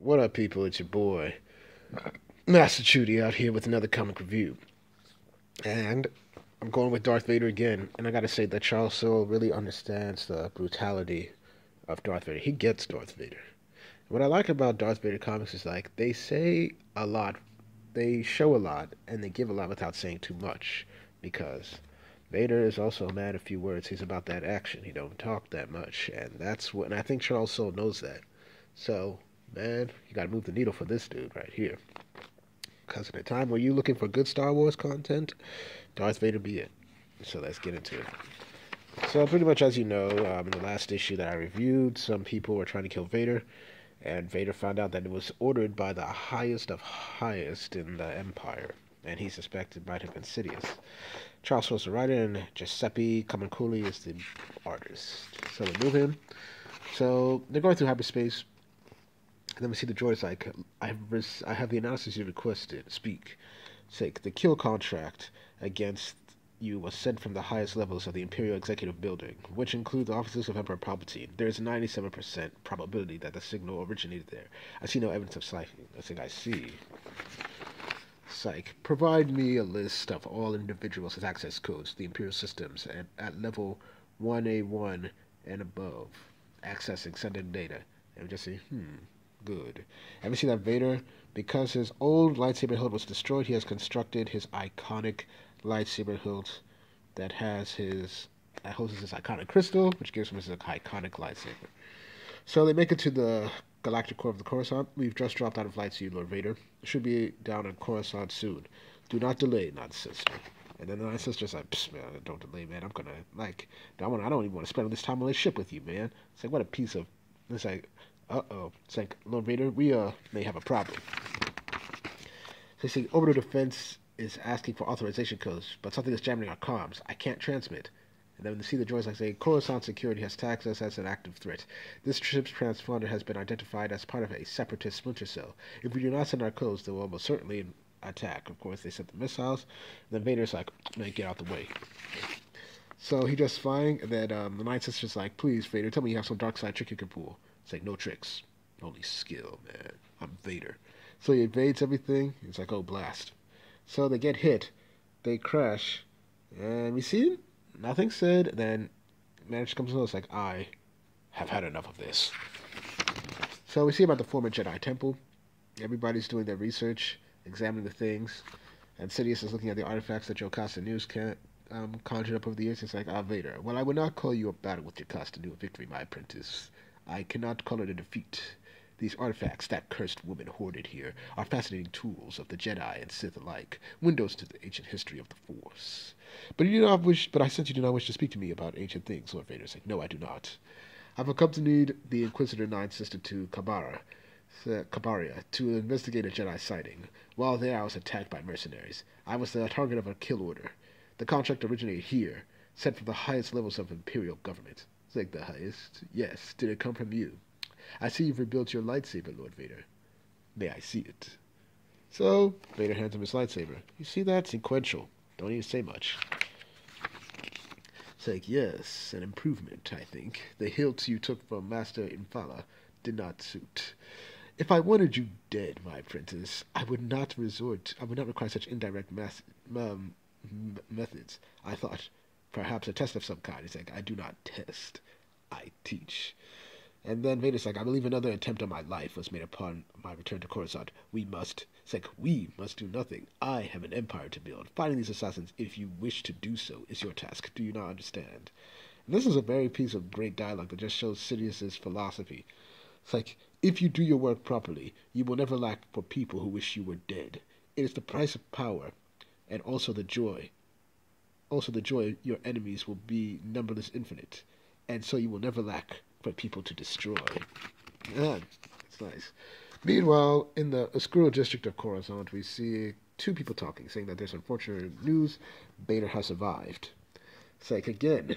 What up, people? It's your boy, Master Chudy, out here with another comic review. And I'm going with Darth Vader again. And I gotta say that Charles Soule really understands the brutality of Darth Vader. He gets Darth Vader. What I like about Darth Vader comics is like they say a lot, they show a lot, and they give a lot without saying too much. Because Vader is also a man of few words. He's about that action. He don't talk that much, and that's what. And I think Charles Soule knows that. So, man, you gotta move the needle for this dude right here. Because at a time where you're looking for good Star Wars content, Darth Vader be it. So let's get into it. So pretty much as you know, in the last issue that I reviewed, some people were trying to kill Vader, and Vader found out that it was ordered by the highest of highest in the Empire, and he suspected might have been Sidious. Charles was the writer, and Giuseppe Camuncoli is the artist. So they move him. So they're going through hyperspace. And then we see the droid's like, I have the analysis you requested. Speak. Sake. The kill contract against you was sent from the highest levels of the Imperial Executive Building, which include the offices of Emperor Palpatine. There is a 97% probability that the signal originated there. I see no evidence of siphoning. I think I see. Psych. Provide me a list of all individuals with access codes to the Imperial systems at level 1A1 and above. Accessing sending data. And we just say, good. And we see that Vader, because his old lightsaber hilt was destroyed, he has constructed his iconic lightsaber hilt that houses his iconic crystal, which gives him his iconic lightsaber. So they make it to the galactic core of the Coruscant. We've just dropped out of Light Sea, Lord Vader. Should be down in Coruscant soon. Do not delay, Night Sister. And then the Night Sister's like, psst, man, don't delay, man. I'm gonna, like, I don't even want to spend all this time on this ship with you, man. It's like, what a piece of, it's like, uh-oh. It's like, Lord Vader, we may have a problem. So you see, Orbital Defense is asking for authorization codes, but something is jamming our comms. I can't transmit. And then when you see the droids like say, Coruscant security has tagged us as an active threat. This ship's transponder has been identified as part of a separatist splinter cell. If we do not send our codes, they will almost certainly attack. Of course, they sent the missiles. And then Vader's like, man, get out the way. So he just fine, and then the Night Sister's like, please, Vader, tell me you have some dark side trick you can pull. It's like, no tricks. Only skill, man. I'm Vader. So he evades everything. It's like, oh, blast. So they get hit. They crash. And we see it. Nothing said. Then Manage comes along. It's like, I have had enough of this. So we see about the former Jedi Temple. Everybody's doing their research, examining the things. And Sidious is looking at the artifacts that Jocasta News conjured up over the years. It's like, Vader, well, I would not call you a battle with Jocasta New a victory, my apprentice. I cannot call it a defeat. These artifacts that cursed woman hoarded here are fascinating tools of the Jedi and Sith alike, windows to the ancient history of the Force. But I sense you do not wish to speak to me about ancient things, Lord Vader said. No, I do not. I've accompanied the Inquisitor Ninth Sister to Cabaria to investigate a Jedi sighting. While there, I was attacked by mercenaries. I was the target of a kill order. The contract originated here, sent from the highest levels of Imperial government. It's like the highest? Yes. Did it come from you? I see you've rebuilt your lightsaber, Lord Vader. May I see it? So, Vader hands him his lightsaber. You see that? Sequential. Don't even say much. It's like, yes, an improvement, I think. The hilt you took from Master Infala did not suit. If I wanted you dead, my apprentice, I would not require such indirect methods. I thought, perhaps a test of some kind. It's like, I do not test, I teach. And then Vader's like, I believe another attempt on my life was made upon my return to Coruscant. It's like, we must do nothing. I have an empire to build. Finding these assassins, if you wish to do so, is your task. Do you not understand? And this is a very piece of great dialogue that just shows Sidious's philosophy. It's like, if you do your work properly, you will never lack for people who wish you were dead. It is the price of power, and also the joy. Also the joy your enemies will be numberless infinite, and so you will never lack for people to destroy. Yeah, it's nice. Meanwhile, in the Oscuro district of Coruscant, we see two people talking, saying that there's unfortunate news. Vader has survived. It's like, again,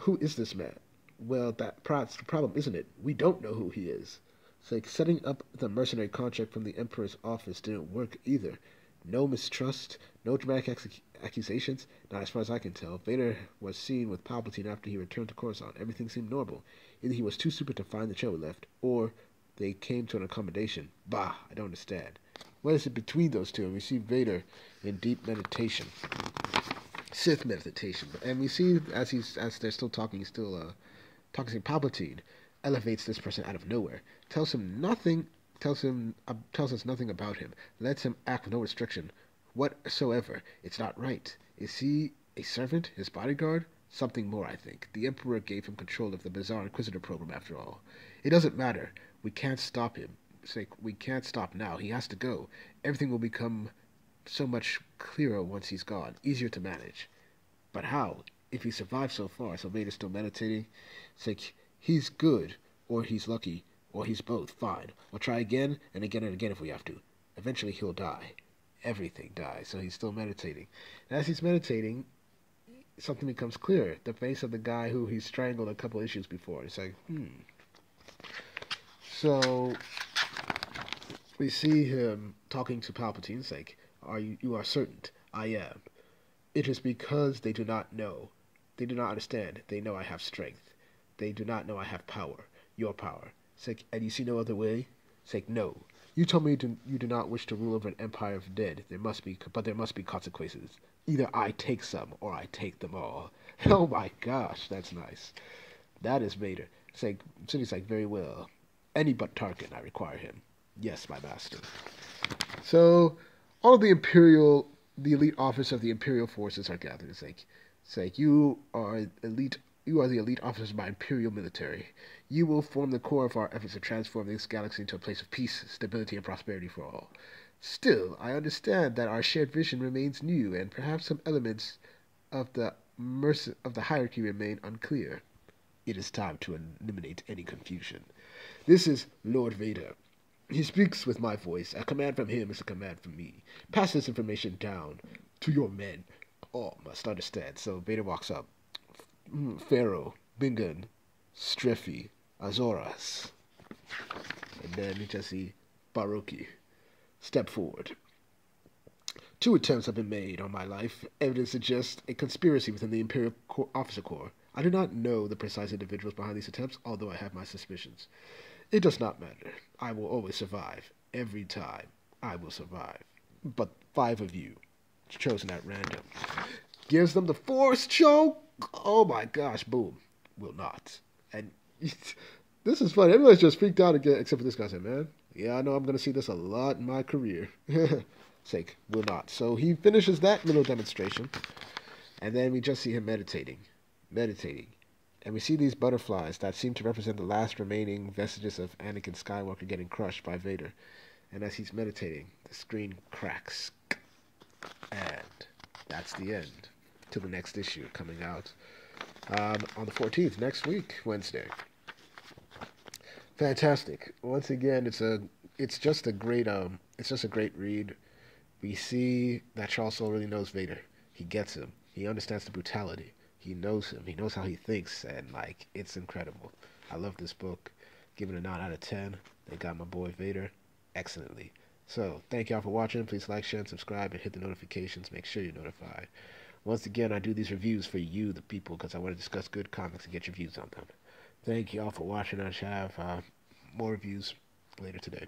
who is this man? Well, that's the problem, isn't it? We don't know who he is. It's like setting up the mercenary contract from the Emperor's office didn't work either. No mistrust, no dramatic accusations, not as far as I can tell. Vader was seen with Palpatine after he returned to Coruscant. Everything seemed normal. Either he was too stupid to find the channel left, or They came to an accommodation. Bah, I don't understand. What is it between those two? And we see Vader in deep meditation. Sith meditation. And we see as they're still talking, he's still talking to Palpatine, elevates this person out of nowhere, tells him nothing, tells us nothing about him, lets him act with no restriction whatsoever. It's not right. Is he a servant, his bodyguard? Something more, I think. The Emperor gave him control of the bizarre Inquisitor program, after all. It doesn't matter. We can't stop him. We can't stop now. He has to go. Everything will become so much clearer once he's gone, easier to manage. But how? If he survived so far, so Vader's still meditating. It's like, he's good, or he's lucky, or he's both. Fine. We'll try again and again and again if we have to. Eventually he'll die. Everything dies, so he's still meditating. And as he's meditating, something becomes clear. The face of the guy who he strangled a couple issues before. It's like, So, we see him talking to Palpatine. It's like, you are certain? I am. It is because they do not know. They do not understand. They know I have strength. They do not know I have power. Your power. It's like, and you see no other way? It's like, no. You told me you do not wish to rule over an empire of dead. There must be consequences. Either I take some or I take them all. Oh my gosh, that's nice. That is Vader. It's like, Cindy's like, very well. Any but Tarkin, I require him. Yes, my master. So, all of the elite officers of the Imperial forces are gathered. It's like you are elite. You are the elite officers of my Imperial military. You will form the core of our efforts to transform this galaxy into a place of peace, stability, and prosperity for all. Still, I understand that our shared vision remains new, and perhaps some elements of the hierarchy remain unclear. It is time to eliminate any confusion. This is Lord Vader. He speaks with my voice. A command from him is a command from me. Pass this information down to your men. All must understand. So Vader walks up. Pharaoh, Bingan, Streffy, Azoras. And then you just see Baroki. Step forward. 2 attempts have been made on my life. Evidence suggests a conspiracy within the Imperial Officer Corps. I do not know the precise individuals behind these attempts, although I have my suspicions. It does not matter. I will always survive. Every time, I will survive. But 5 of you, chosen at random, gives them the Force choke. Oh my gosh, boom. Will not. And this is funny. Everyone's just freaked out again, except for this guy said, man, yeah, I know I'm going to see this a lot in my career. Sake, will not. So he finishes that little demonstration, and then we just see him meditating. And we see these butterflies that seem to represent the last remaining vestiges of Anakin Skywalker getting crushed by Vader. And as he's meditating, the screen cracks. And that's the end. Till the next issue coming out on the 14th, next week, Wednesday. Fantastic. Once again, it's just a great read. We see that Charles Soule really knows Vader. He gets him. He understands the brutality. He knows him. He knows how he thinks, and it's incredible. I love this book. Give it a 9 out of 10. They got my boy Vader excellently. So, thank y'all for watching. Please like, share, and subscribe, and hit the notifications. Make sure you're notified. Once again, I do these reviews for you, the people, because I want to discuss good comics and get your views on them. Thank y'all for watching. I shall have more reviews later today.